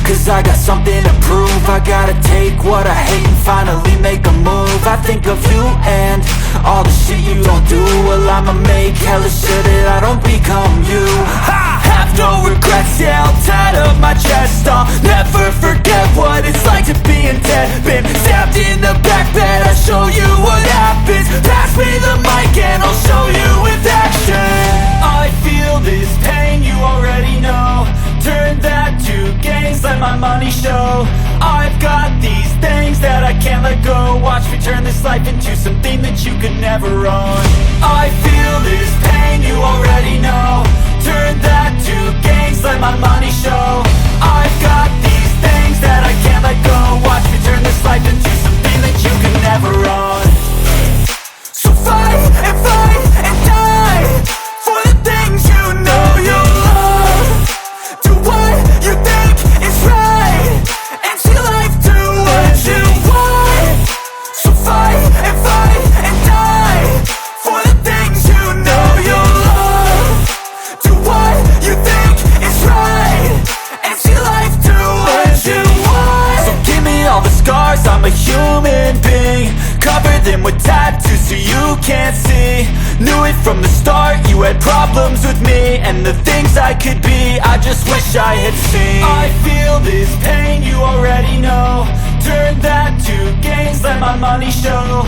Cause I got something to prove. I gotta take what I hate and finally make a move. I think of you and all the shit you don't do. Well, I'ma make hella sure that I don't become you. I have no regrets, yeah, I'll tie up my chest. I'll never forget what it's like to be in debt. Been stabbed in the back bed, I'll show you what happens. Pass me the mic and I'll show you with action. I feel this pain, you already know. Turn that to gains, let my money show. I've got these things that I can't let go. Watch me turn this life into something that you could never own. I feel this pain, you already know. Turn that to gains, let my money show. I've got these things that I can't let go. Watch me turn this life into something that you could never own. So fight and die for the things you know you love. Do what you think is right and see life do what you want. So fight and die for the things you know you love. Do what you think is right and see life do what you want. So give me all the scars, I'm a human being. Cover them with tattoos so you can't see. Knew it from the start, you had problems with me and the things I could be, I just wish I had seen. I feel this pain, you already know. Turn that to gains, let my money show.